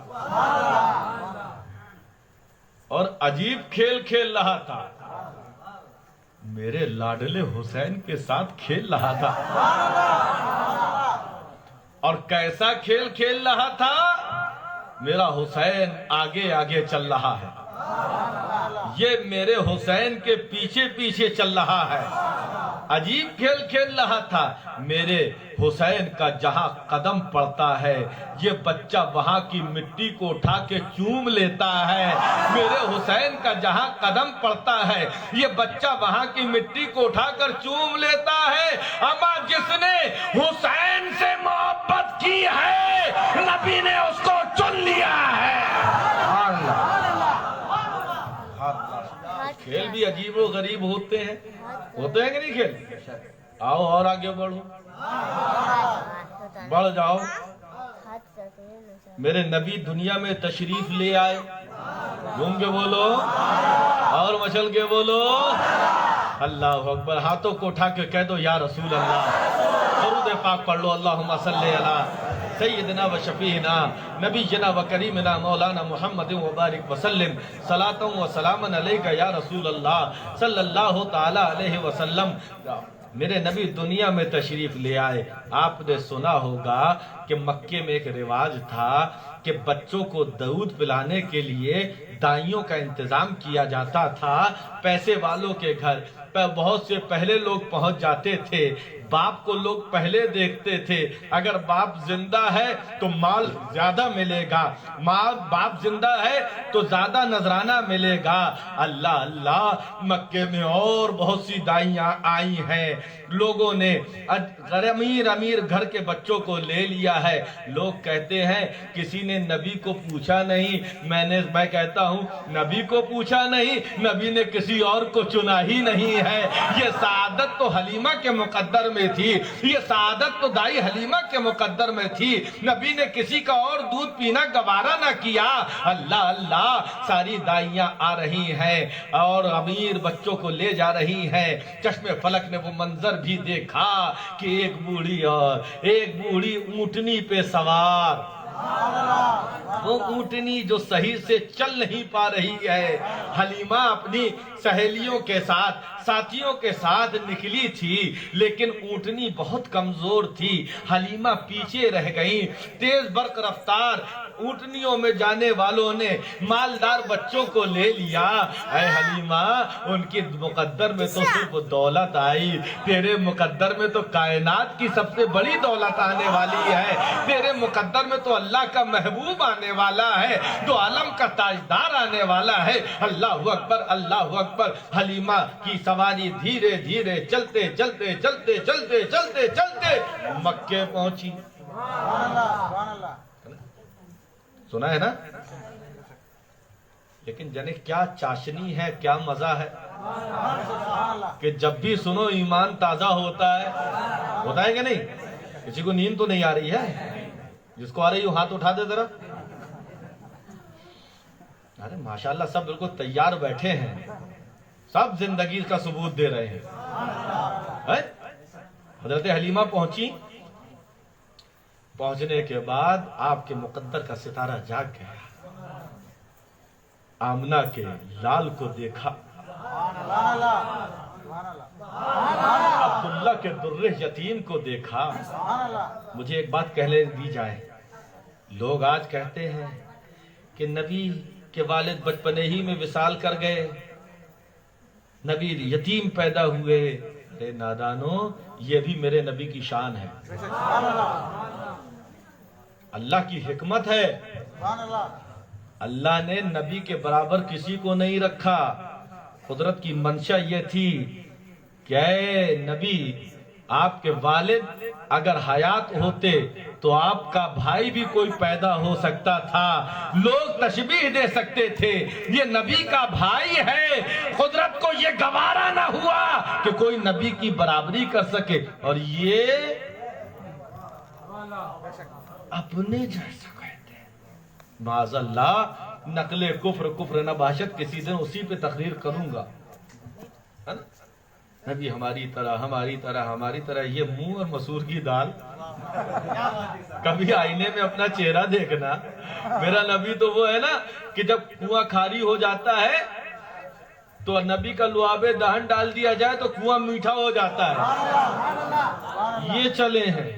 اور عجیب کھیل کھیل رہا تھا، میرے لاڈلے حسین کے ساتھ کھیل رہا تھا۔ اور کیسا کھیل کھیل رہا تھا؟ میرا حسین آگے آگے چل رہا ہے، یہ میرے حسین کے پیچھے پیچھے چل رہا ہے۔ عجیب کھیل کھیل رہا تھا، میرے حسین کا جہاں قدم پڑتا ہے یہ بچہ وہاں کی مٹی کو اٹھا کے چوم لیتا ہے، میرے حسین کا جہاں قدم پڑتا ہے یہ بچہ وہاں کی مٹی کو اٹھا کر چوم لیتا ہے۔ اما جس نے حسین سے محبت کی ہے نبی نے اس کو چن لیا ہے۔ کھیل بھی عجیب و غریب ہوتے ہیں کہ نہیں کھیل؟ آؤ اور آگے بڑھو، بڑھ جاؤ۔ میرے نبی دنیا میں تشریف لے آئے، گھوم کے بولو اور مچل کے بولو اللہ اکبر۔ ہاتھوں کو اٹھا کے کہہ دو یا رسول اللہ، درود پاک پڑھ لو، اللہم صلی علی سیدنا و شفیعنا نبینا و کریمنا مولانا محمد و بارک وسلم، صلاۃ و سلام علیکہ یا رسول اللہ صلی اللہ تعالی علیہ وسلم۔ میرے نبی دنیا میں تشریف لے آئے۔ آپ نے سنا ہوگا کہ مکے میں ایک رواج تھا کہ بچوں کو دودھ پلانے کے لیے دائیوں کا انتظام کیا جاتا تھا۔ پیسے والوں کے گھر بہت سے پہلے لوگ پہنچ جاتے تھے، باپ کو لوگ پہلے دیکھتے تھے، اگر باپ زندہ ہے تو مال زیادہ ملے گا، باپ زندہ ہے تو زیادہ نذرانہ ملے گا۔ اللہ اللہ، مکے میں اور بہت سی دائیاں آئی ہیں، لوگوں نے امیر گھر کے بچوں کو لے لیا ہے۔ لوگ کہتے ہیں کسی نے نبی کو پوچھا نہیں، میں کہتا ہوں نبی کو پوچھا نہیں، نبی نے کسی اور کو چنا ہی نہیں ہے۔ یہ سعادت تو حلیمہ کے مقدر میں تھی، یہ سعادت تو دائی حلیمہ کے مقدر میں تھی، نبی نے کسی کا اور دودھ پینا گوارا نہ کیا۔ اللہ اللہ، ساری دائیاں آ رہی ہیں اور امیر بچوں کو لے جا رہی ہیں۔ چشم فلک نے وہ منظر بھی دیکھا کہ ایک بوڑھی اونٹنی پہ سوار، وہ اونٹنی جو صحیح سے چل نہیں پا رہی ہے، حلیمہ اپنی سہیلیوں کے ساتھ ساتھیوں کے ساتھ نکلی تھی لیکن اونٹنی بہت کمزور تھی، حلیمہ پیچھے رہ گئی۔ تیز برق رفتار اونٹنیوں میں جانے والوں نے مالدار بچوں کو لے لیا۔ اے حلیمہ، ان کی مقدر میں تو صرف دولت آئی، تیرے مقدر میں تو کائنات کی سب سے بڑی دولت آنے والی ہے، تیرے مقدر میں تو اللہ کا محبوب آنے والا ہے، دو عالم کا تاجدار آنے والا ہے۔ اللہ اکبر، اللہ اکبر۔ حلیمہ کی سواری دھیرے دھیرے چلتے چلتے چلتے چلتے چلتے چلتے مکے پہنچی۔ سنا ہے نا؟ لیکن جانے کیا چاشنی ہے، کیا مزہ ہے کہ جب بھی سنو ایمان تازہ ہوتا ہے کہ نہیں؟ کسی کو نیند تو نہیں آ رہی ہے؟ جس کو آ رہی ہو ہاتھ اٹھا دے ذرا۔ ارے ماشاءاللہ سب بالکل تیار بیٹھے ہیں، سب زندگی کا ثبوت دے رہے ہیں۔ حضرت حلیمہ پہنچی، پہنچنے کے بعد آپ کے مقدر کا ستارہ جاگ گیا، آمنہ کے لال کو دیکھا، عبداللہ کے در یتیم کو دیکھا۔ مجھے ایک بات کہنے دی جائے، لوگ آج کہتے ہیں کہ نبی کے والد بچپنے ہی میں وصال کر گئے، نبی یتیم پیدا ہوئے، ارے نادانو یہ بھی میرے نبی کی شان ہے، اللہ کی حکمت ہے، اللہ نے نبی کے برابر کسی کو نہیں رکھا۔ قدرت کی منشا یہ تھی کہ اے نبی آپ کے والد اگر حیات ہوتے تو آپ کا بھائی بھی کوئی پیدا ہو سکتا تھا، لوگ تشبیہ دے سکتے تھے یہ نبی کا بھائی ہے، قدرت کو یہ گوارا نہ ہوا کہ کوئی نبی کی برابری کر سکے، اور یہ اپنے جیسا کہتے ہیں۔ معاذ اللہ نقل کفر نباشت کسی دن اسی پہ تقریر کروں گا، ہے نا؟ نبی ہماری طرح یہ منہ اور مسور کی دال۔ کبھی آئینے میں اپنا چہرہ دیکھنا، میرا نبی تو وہ ہے نا کہ جب کنواں کھاری ہو جاتا ہے تو نبی کا لعاب دہن ڈال دیا جائے تو کنواں میٹھا ہو جاتا ہے، یہ چلے ہیں۔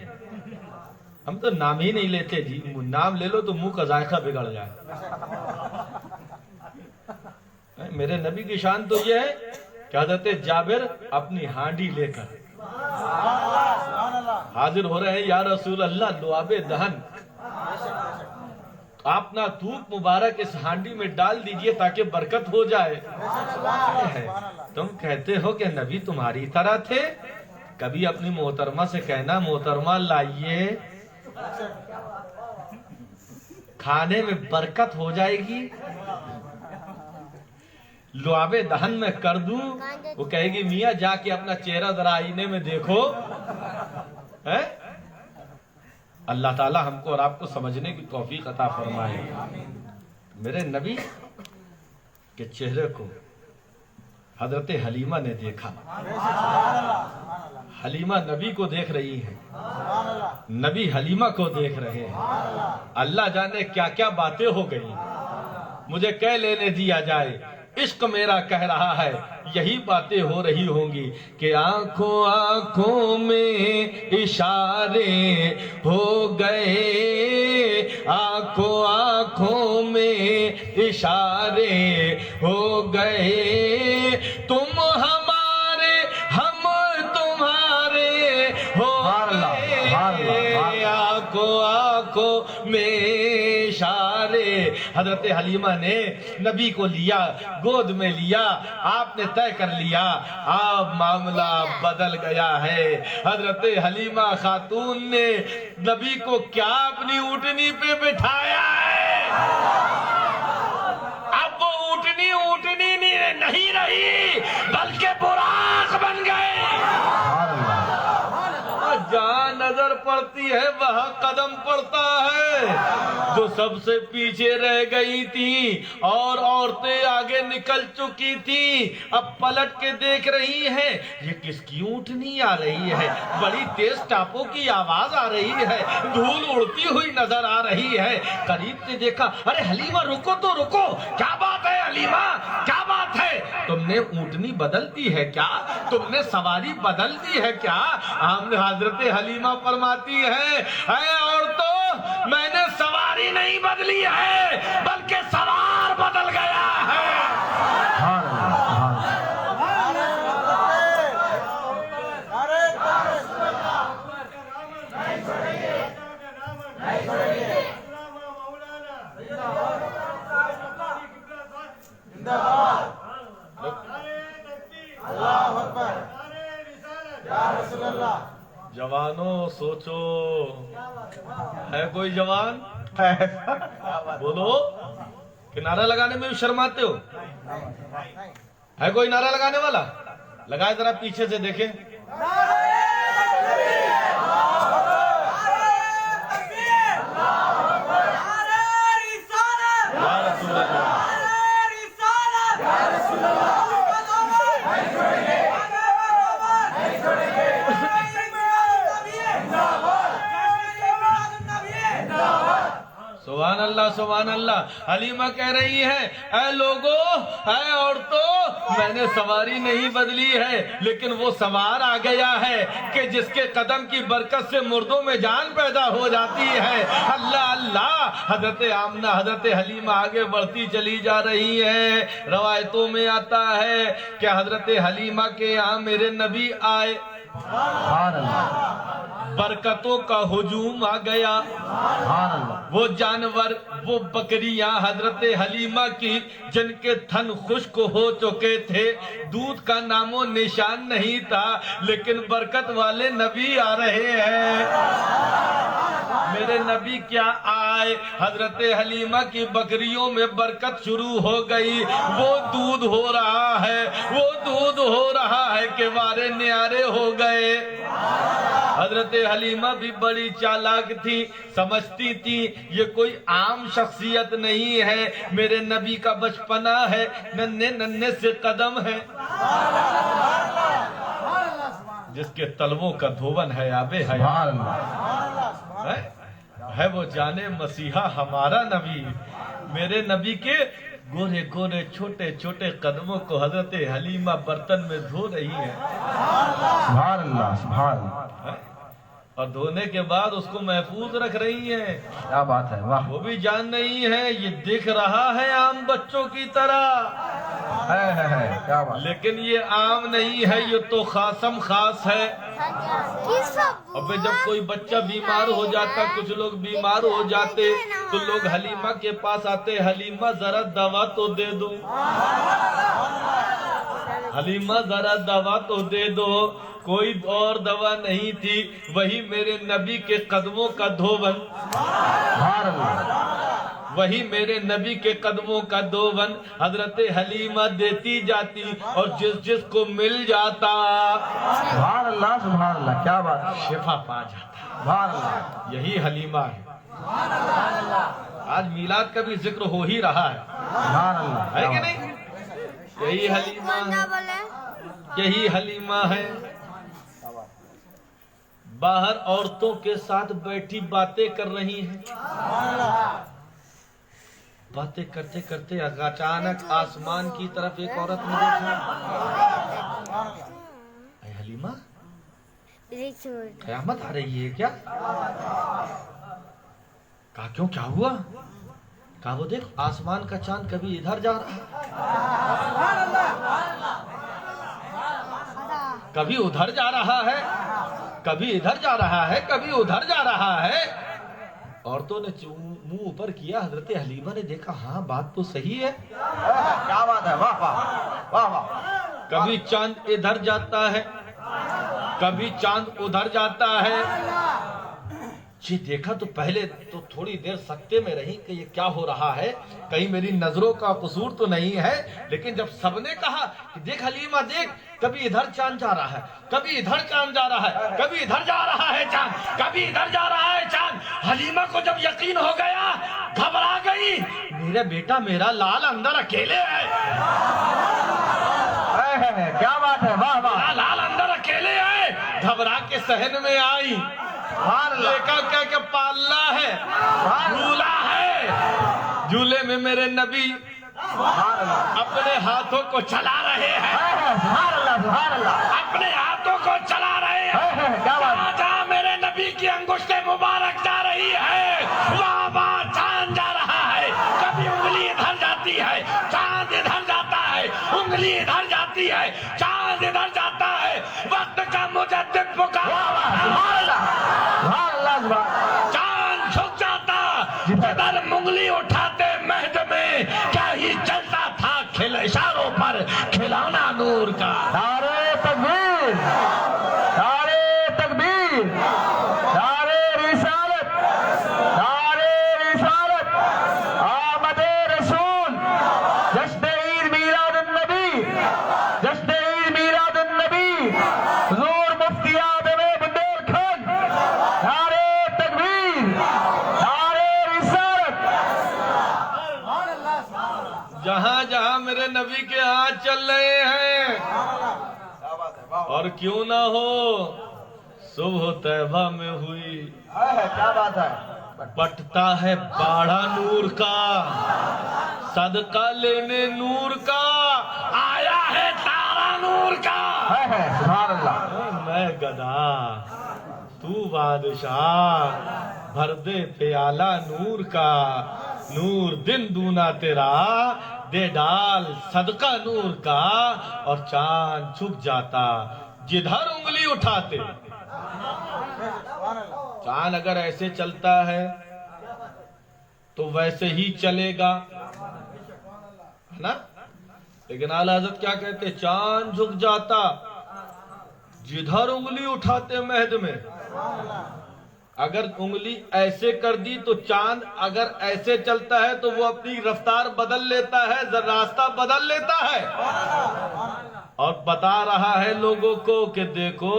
ہم تو نام ہی نہیں لیتے جی، نام لے لو تو منہ کا ذائقہ بگڑ جائے۔ میرے نبی کی شان تو یہ ہے کہ حضرت جابر اپنی ہانڈی لے کر حاضر ہو رہے ہیں، یا رسول اللہ لعاب دہن آپ نا دھوپ مبارک اس ہانڈی میں ڈال دیجئے تاکہ برکت ہو جائے۔ تم کہتے ہو کہ نبی تمہاری طرح تھے، کبھی اپنی محترمہ سے کہنا محترمہ لائیے، کھانے میں برکت ہو جائے گی۔ لعاب دہن میں کر دوں، وہ کہے گی میاں جا کے اپنا چہرہ ذرا آئینے میں دیکھو۔ اللہ تعالی ہم کو اور آپ کو سمجھنے کی توفیق عطا فرمائے۔ میرے نبی کے چہرے کو حضرت حلیمہ نے دیکھا، حلیمہ نبی کو دیکھ رہی ہے، نبی حلیمہ کو دیکھ رہے ہیں، اللہ جانے کیا کیا باتیں ہو گئی، مجھے کہہ لینے دیا جائے، عشق میرا کہہ رہا ہے یہی باتیں ہو رہی ہوں گی کہ آنکھوں آنکھوں میں اشارے ہو گئے، آنکھوں آنکھوں میں اشارے ہو گئے، تم ہمارے ہم تمہارے ہو گئے، آنکھوں آنکھوں میں اشارے۔ حضرت حلیمہ نے نبی کو لیا، گود میں لیا، آپ نے طے کر لیا، اب معاملہ بدل گیا ہے۔ حضرت حلیمہ خاتون نے نبی کو کیا اپنی اونٹنی پہ بٹھایا ہے، اب وہ اونٹنی نہیں رہی بلکہ براق بن گئے۔ جہاں نظر پڑتی ہے وہاں قدم پڑتا ہے، جو سب سے پیچھے رہ گئی تھی اور عورتیں آگے نکل چکی تھی، اب پلٹ کے دیکھ رہی ہیں یہ کس کی اونٹنی آ رہی ہے، بڑی تیز ٹاپوں کی آواز آ رہی ہے، دھول اڑتی ہوئی نظر آ رہی ہے۔ قریب سے دیکھا، ارے حلیمہ رکو تو رکو، کیا بات ہے حلیمہ، کیا بات ہے، تم نے اونٹنی بدل دی ہے کیا، تم نے سواری بدل دی ہے کیا؟ حضرت حلیمہ فرماتی ہے، اے عورتوں میں نے سواری نہیں بدلی ہے بلکہ سوار بدل گیا ہے۔ جوانوں سوچو، ہے کوئی جوان؟ بولو کہ نعرہ لگانے میں بھی شرماتے ہو؟ ہے کوئی نعرہ لگانے والا؟ لگائے ذرا پیچھے سے دیکھیں۔ سبحان اللہ سبحان اللہ۔ حلیمہ کہہ رہی ہے، اے لوگو، اے عورتوں، میں نے سواری نہیں بدلی ہے لیکن وہ سوار آ گیا ہے کہ جس کے قدم کی برکت سے مردوں میں جان پیدا ہو جاتی ہے۔ اللہ اللہ، حضرت آمنہ حضرت حلیمہ آگے بڑھتی چلی جا رہی ہے۔ روایتوں میں آتا ہے کہ حضرت حلیمہ کے یہاں میرے نبی آئے، سبحان اللہ، برکتوں کا ہجوم آ گیا۔ سبحان اللہ، وہ جانور، وہ بکریاں حضرت حلیمہ کی جن کے تھن خشک ہو چکے تھے، دودھ کا نام و نشان نہیں تھا، لیکن برکت والے نبی آ رہے ہیں۔ میرے نبی کیا آئے، حضرت حلیمہ کی بکریوں میں برکت شروع ہو گئی، وہ دودھ ہو رہا ہے، وہ دودھ ہو رہا ہے کہ وارے نیارے ہو گئے۔ حضرت حلیمہ بھی بڑی چالاک تھی، سمجھتی تھی یہ کوئی عام شخصیت نہیں ہے، میرے نبی کا بچپنا ہے، ننھے ننھے سے قدم ہے، جس کے تلووں کا دھون ہے آب حیات سبحان اللہ، ہے وہ جانے مسیحا ہمارا نبی۔ میرے نبی کے گورے گورے چھوٹے چھوٹے قدموں کو حضرت حلیمہ برتن میں دھو رہی ہے، سبحان اللہ، سبحان اللہ، اور دھونے کے بعد اس کو محفوظ رکھ رہی ہیں۔ کیا بات ہے، واہ، وہ بھی جان نہیں ہے یہ دکھ رہا ہے عام بچوں کی طرح، ہے، کیا بات، لیکن یہ عام نہیں ہے، یہ تو خاصم خاص ہے۔ اور پھر جب کوئی بچہ بیمار ہو جاتا، کچھ لوگ بیمار ہو جاتے تو لوگ حلیمہ کے پاس آتے، حلیمہ ذرا دوا تو دے دو، حلیمہ ذرا دوا تو دے دو۔ کوئی اور دوا نہیں تھی، وہی میرے نبی کے قدموں کا دھون، سبحان اللہ، وہی میرے نبی کے قدموں کا دھون حضرت حلیمہ دیتی جاتی، اور جس جس کو مل جاتا سبحان اللہ، سبحان اللہ، کیا بات، شفا پا جاتا۔ سبحان اللہ، یہی حلیمہ ہے۔ آج میلاد کا بھی ذکر ہو ہی رہا ہے، سبحان اللہ، ہے کہ نہیں؟ یہی حلیمہ ہے، یہی حلیمہ ہے۔ باہر عورتوں کے ساتھ بیٹھی باتیں کر رہی ہیں، باتیں کرتے کرتے اچانک آسمان کی طرف ایک عورت نے دیکھا۔ اے حلیمہ، قیامت آ رہی ہے کیا؟ کہا کیوں، کیا ہوا؟ کہا وہ دیکھ آسمان کا چاند کبھی ادھر جا رہا ہے، کبھی ادھر جا رہا ہے، کبھی ادھر جا رہا ہے، کبھی ادھر جا رہا ہے۔ عورتوں نے منہ اوپر کیا، حضرت حلیمہ نے دیکھا ہاں بات تو صحیح ہے، کیا بات ہے، واہ واہ واہ واہ، کبھی چاند ادھر جاتا ہے، کبھی چاند ادھر جاتا ہے۔ جی دیکھا تو پہلے تو تھوڑی دیر سکتے میں رہی کہ یہ کیا ہو رہا ہے، کہیں میری نظروں کا قصور تو نہیں ہے، لیکن جب سب نے کہا کہ دیکھ حلیمہ دیکھ، کبھی ادھر چاند جا رہا ہے، کبھی ادھر چاند جا رہا ہے، کبھی ادھر جا رہا ہے چاند، کبھی ادھر جا رہا ہے چاند، حلیمہ کو جب یقین ہو گیا گھبرا گئی، میرا بیٹا میرا لال اندر اکیلے ہے، کیا بات ہے، واہ واہ، میرا لال اندر اکیلے ہے۔ گھبرا کے صحن میں آئی، دیکھا کیا کہ پالنا ہے، جھولا ہے، جھولے میں میرے نبی اپنے ہاتھوں کو چلا رہے ہیں، سبحان اللہ، سبحان اللہ، اپنے ہاتھوں کو چلا رہے ہیں، کیا بات، جہاں جہاں میرے نبی کی انگشت مبارک جا رہی ہے وہاں وہاں چاند جا رہا ہے، کبھی انگلی ادھر جاتی ہے، چاند ادھر جاتا ہے، انگلی ادھر جاتی ہے، چاند ادھر جاتا ہے، وقت کا مجدد پکارا، چاند جھک جاتا، ادھر انگلی اٹھاتے مہد میں، کیا ہی چلتا تھا اشاروں پر کھلانا نور کا۔ نعرے تکبیر، نعرے تکبیر، نعرے رسالت، نعرے رسالت، آمد رسول، جشن عید میلاد النبی، جشن عید میلاد النبی، حضور مفتی اعظم بندیل کھنڈ، نعرے تکبیر، نعرے رسالت، جہاں جہاں میرے نبی کے ہاتھ چل رہے ہیں، اور کیوں نہ ہو صبح طیبہ میں ہوئی، کیا بات ہے، پٹتا ہے باڑا نور کا، صدقہ لینے نور کا، آیا ہے ہے سبحان اللہ میں گدا تو بادشاہ، بھر دے پیالہ نور کا، نور دن دونا تیرا، دے ڈال صدقہ نور کا، اور چاند جھک جاتا جدھر انگلی اٹھاتے۔ چاند اگر ایسے چلتا ہے تو ویسے ہی چلے گا، ہے نا؟ لیکن اعلیٰ حضرت کیا کہتے؟ چاند جھک جاتا جدھر انگلی اٹھاتے مہد میں۔ اگر انگلی ایسے کر دی تو چاند اگر ایسے چلتا ہے تو وہ اپنی رفتار بدل لیتا ہے، راستہ بدل لیتا ہے، اور بتا رہا ہے لوگوں کو کہ دیکھو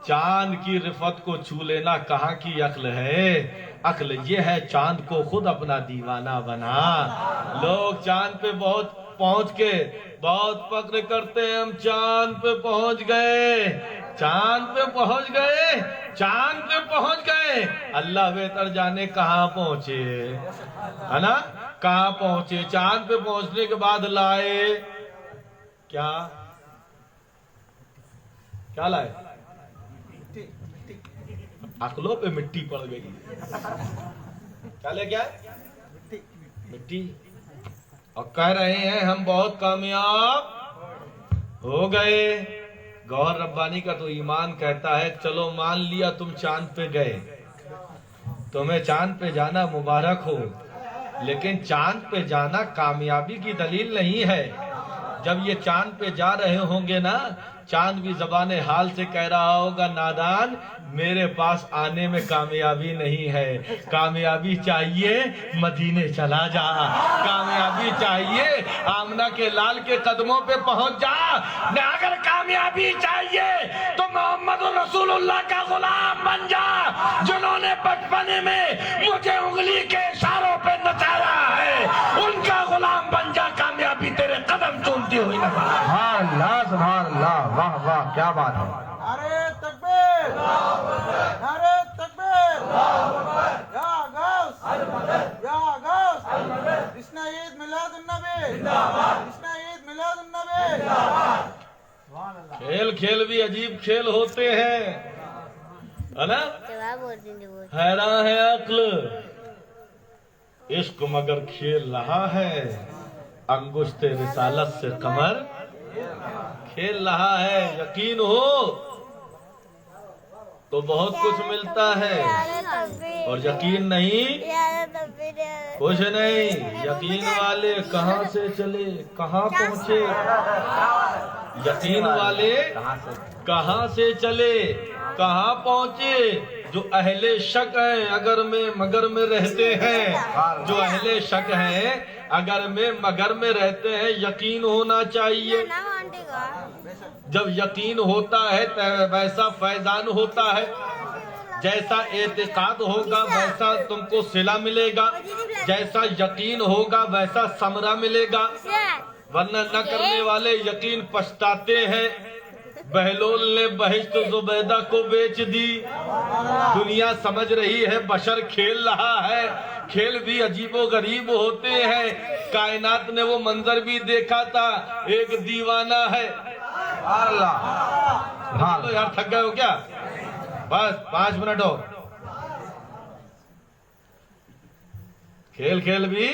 چاند کی رفت کو چھو لینا کہاں کی عقل ہے، عقل یہ ہے چاند کو خود اپنا دیوانہ بنا۔ لوگ چاند پہ بہت پہنچ کے بہت فخر کرتے ہیں، ہم چاند پہ پہنچ گئے، چاند پہ پہنچ گئے، چاند پہ پہنچ گئے۔ اللہ بہتر جانے کہاں پہنچے، ہے نا؟ کہاں پہنچے؟ چاند پہ پہنچنے کے بعد لائے کیا لائے؟ عقلوں پہ مٹی پڑ گئی۔ کیا لے گیا؟ مٹی۔ اور کہہ رہے ہیں ہم بہت کامیاب ہو گئے۔ گوہر ربانی کا تو ایمان کہتا ہے چلو مان لیا تم چاند پہ گئے، تمہیں چاند پہ جانا مبارک ہو، لیکن چاند پہ جانا کامیابی کی دلیل نہیں ہے۔ جب یہ چاند پہ جا رہے ہوں گے نا، چاند بھی زبان حال سے کہہ رہا ہوگا نادان میرے پاس آنے میں کامیابی نہیں ہے، کامیابی چاہیے مدینے چلا جا، کامیابی چاہیے آمنہ کے لال کے قدموں پہ پہنچ جا۔ اگر کامیابی چاہیے تو محمد رسول اللہ کا غلام بن جا، جنہوں نے بچپنے میں مجھے انگلی کے اشاروں پہ نچایا ہے، ان کا غلام بن جا، کامیابی تیرے قدم چومتی ہوئی نظر آئے۔ سبحان اللہ سبحان اللہ، واہ واہ کیا بات ہے۔ نعرہ تکبیر، نعرہ تکبیر، یا غوث، یا غوث، جشن عید میلاد النبی، جشن عید میلاد النبی۔ کھیل کھیل بھی عجیب کھیل ہوتے ہیں، ہے نا؟ حیران ہے عقل، عشق مگر کھیل رہا ہے، انگشت رسالت سے قمر کھیل رہا ہے۔ یقین ہو تو بہت کچھ ملتا ہے، اور یقین نہیں کچھ نہیں۔ یقین والے کہاں سے چلے کہاں پہنچے، یقین والے کہاں سے چلے کہاں پہنچے۔ جو اہل شک ہیں اگر میں مگر میں رہتے ہیں، جو اہل شک ہیں اگر میں مگر میں رہتے ہیں، یقین ہونا چاہیے۔ جب یقین ہوتا ہے تو ویسا فیضان ہوتا ہے، جیسا اعتقاد ہوگا ویسا تم کو صلہ ملے گا، جیسا یقین ہوگا ویسا ثمرہ ملے گا، ورنہ نہ کرنے والے یقین پچھتاتے ہیں۔ بہلول نے بہشت زبیدہ کو بیچ دی، دنیا سمجھ رہی ہے بشر کھیل رہا ہے، کھیل بھی عجیب و غریب ہوتے ہیں۔ کائنات نے وہ منظر بھی دیکھا تھا، ایک دیوانہ ہے۔ اللہ یار تھک گئے ہو کیا؟ بس 5 منٹ اور۔ کھیل کھیل بھی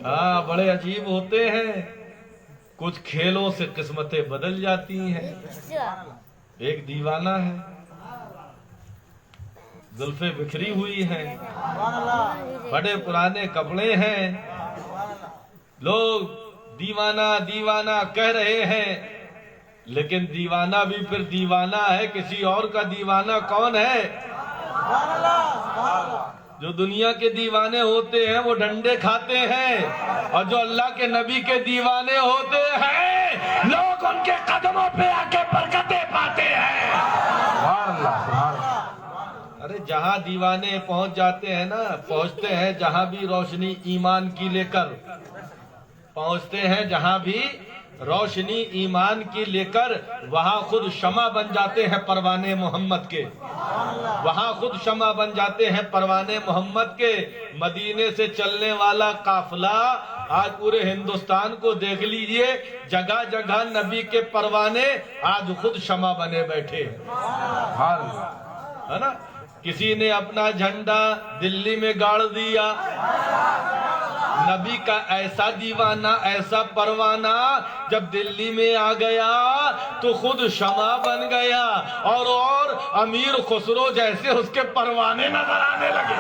ہاں بڑے عجیب ہوتے ہیں، کچھ کھیلوں سے قسمتیں بدل جاتی ہیں۔ ایک دیوانہ ہے، زلفیں بکھری ہوئی ہیں، بڑے پرانے کپڑے ہیں، لوگ دیوانہ دیوانہ کہہ رہے ہیں، لیکن دیوانہ بھی پھر دیوانہ ہے، کسی اور کا دیوانہ کون ہے؟ جو دنیا کے دیوانے ہوتے ہیں وہ ڈنڈے کھاتے ہیں، اور جو اللہ کے نبی کے دیوانے ہوتے ہیں لوگ ان کے قدموں پہ آ کے برکتیں پاتے ہیں۔ ارے جہاں دیوانے پہنچ جاتے ہیں نا، پہنچتے ہیں جہاں بھی روشنی ایمان کی لے کر، پہنچتے ہیں جہاں بھی روشنی ایمان کی لے کر وہاں خود شمع بن جاتے ہیں پروانے محمد کے، وہاں خود شمع بن جاتے ہیں پروانے محمد کے۔ مدینے سے چلنے والا قافلہ آج پورے ہندوستان کو دیکھ لیجئے، جگہ جگہ نبی کے پروانے آج خود شمع بنے بیٹھے ہیں، ہے نا؟ کسی نے اپنا جھنڈا دلی میں گاڑ دیا، نبی کا ایسا دیوانہ ایسا پروانہ جب دلی میں آ گیا تو خود شمع بن گیا، اور امیر خسرو جیسے اس کے پروانے نظر آنے لگے۔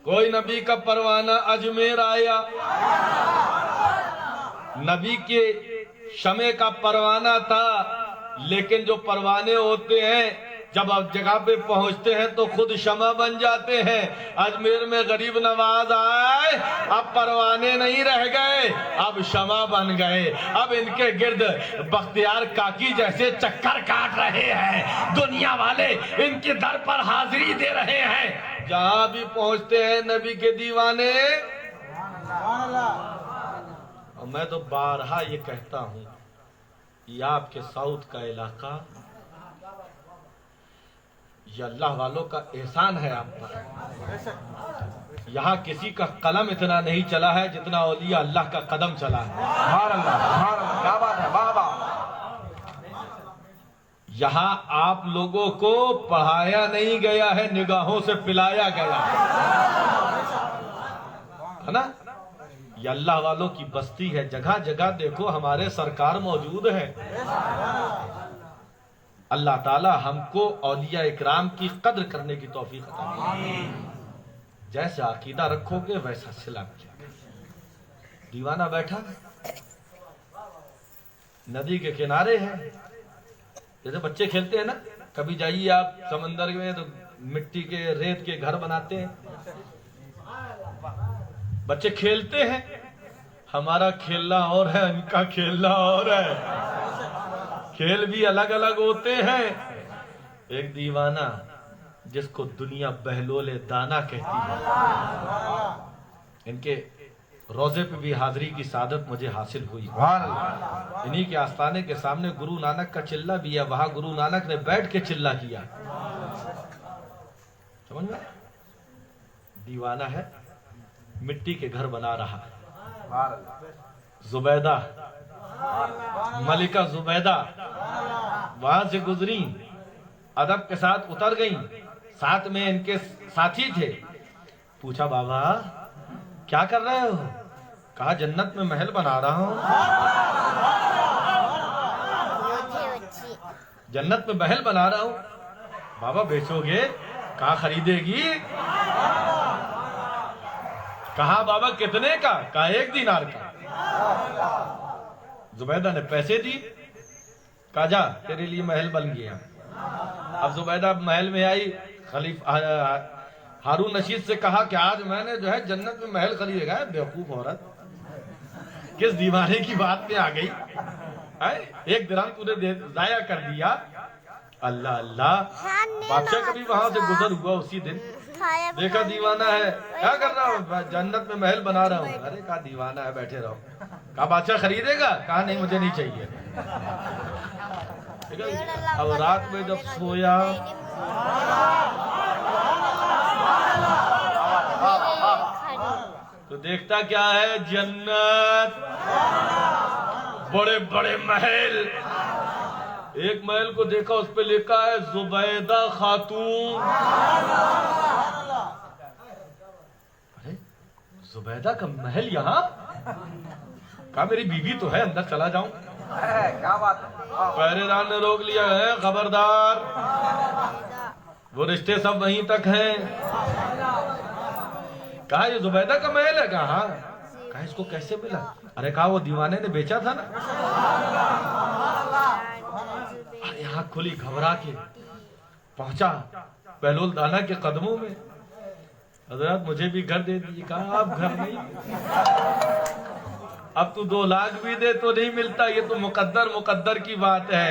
کوئی نبی کا پروانہ اجمیر آیا، نبی کے شمع کا پروانہ تھا، لیکن جو پروانے ہوتے ہیں جب آپ جگہ پہ پہنچتے ہیں تو خود شمع بن جاتے ہیں۔ اجمیر میں غریب نواز آئے، اب پروانے نہیں رہ گئے، اب شمع بن گئے۔ اب ان کے گرد بختیار کاکی جیسے چکر کاٹ رہے ہیں، دنیا والے ان کے در پر حاضری دے رہے ہیں۔ جہاں بھی پہنچتے ہیں نبی کے دیوانے، اور میں تو بارہا یہ کہتا ہوں، یہ آپ کے ساؤتھ کا علاقہ، یہ اللہ والوں کا احسان ہے آپ پر۔ یہاں کسی کا قلم اتنا نہیں چلا ہے جتنا اولیاء اللہ کا قدم چلا ہے۔ سبحان اللہ، سبحان اللہ، کیا بات ہے، واہ واہ۔ یہاں آپ لوگوں کو پڑھایا نہیں گیا ہے، نگاہوں سے پلایا گیا ہے نا؟ یہ اللہ والوں کی بستی ہے، جگہ جگہ دیکھو ہمارے سرکار موجود ہیں۔ اللہ تعالی ہم کو اولیاء اکرام کی قدر کرنے کی توفیق عطا کرے۔ جیسا عقیدہ رکھو گے ویسا صلہ کیا۔ دیوانہ بیٹھا ندی کے کنارے ہے، جیسے بچے کھیلتے ہیں نا، کبھی جائیے آپ سمندر میں تو مٹی کے ریت کے گھر بناتے ہیں، بچے کھیلتے ہیں۔ ہمارا کھیلنا اور ہے، ان کا کھیلنا اور ہے، کھیل بھی الگ الگ ہوتے ہیں۔ ایک دیوانہ جس کو دنیا بہلول دانا کہتی ہے، ان کے روزے پہ بھی حاضری کی سعادت مجھے حاصل ہوئی۔ انہی کے آستانے کے سامنے گرو نانک کا چلہ بھی ہے، وہاں گرو نانک نے بیٹھ کے چلہ کیا۔ سمجھ میں؟ دیوانہ ہے، مٹی کے گھر بنا رہا ہے۔ زبیدہ، ملکہ زبیدہ وہاں سے گزری، ادب کے ساتھ اتر گئیں، ساتھ میں ان کے ساتھی تھے۔ پوچھا بابا کیا کر رہے ہو؟ کہا جنت میں محل بنا رہا ہوں۔ جنت میں محل بنا رہا ہوں۔ بابا بیچو گے؟ کہا خریدے گی؟ کہا بابا کتنے کا؟ کہا 1 دینار کا۔ زبیدہ نے پیسے دی، کہا جا تیرے لیے محل بن گیا۔ اب زبیدہ محل میں آئی، ہارون رشید سے کہا کہ آج میں نے جو ہے جنت میں محل خریدے گا۔ بیوقوف عورت، کس دیوانے کی بات پہ آ گئی؟ 1 درہم تو نے ضائع کر دیا۔ اللہ اللہ، بادشاہ کبھی وہاں سے گزر ہوا اسی دن، دیکھا دیوانہ ہے، کیا کر رہا ہوں؟ جنت میں محل بنا رہا ہوں۔ ارے کہا دیوانہ ہے، بیٹھے رہو۔ کہا بادشاہ خریدے گا؟ کہا نہیں مجھے نہیں چاہیے۔ اب رات میں جب سویا تو دیکھتا کیا ہے؟ جنت، بڑے بڑے محل۔ ایک محل کو دیکھا، اس پہ لکھا ہے زبیدہ خاتون۔ ارے زبیدہ کا محل یہاں؟ کہا میری بیوی تو ہے، اندر چلا جاؤں؟ کیا بات ہے۔ پہرے دار نے روک لیا ہے، خبردار، وہ رشتے سب وہیں تک ہیں۔ کہا یہ زبیدہ کا محل ہے؟ کہا ہاں۔ کہا اس کو کیسے ملا؟ ارے کہا وہ دیوانے نے بیچا تھا نا۔ یہاں کھلی، گھبرا کے پہنچا بہلول دانا کے قدموں میں۔ حضرت مجھے بھی گھر دے دیجیے۔ کہا آپ گھر نہیں، اب تو 2 لاکھ بھی دے تو نہیں ملتا، یہ تو مقدر کی بات ہے۔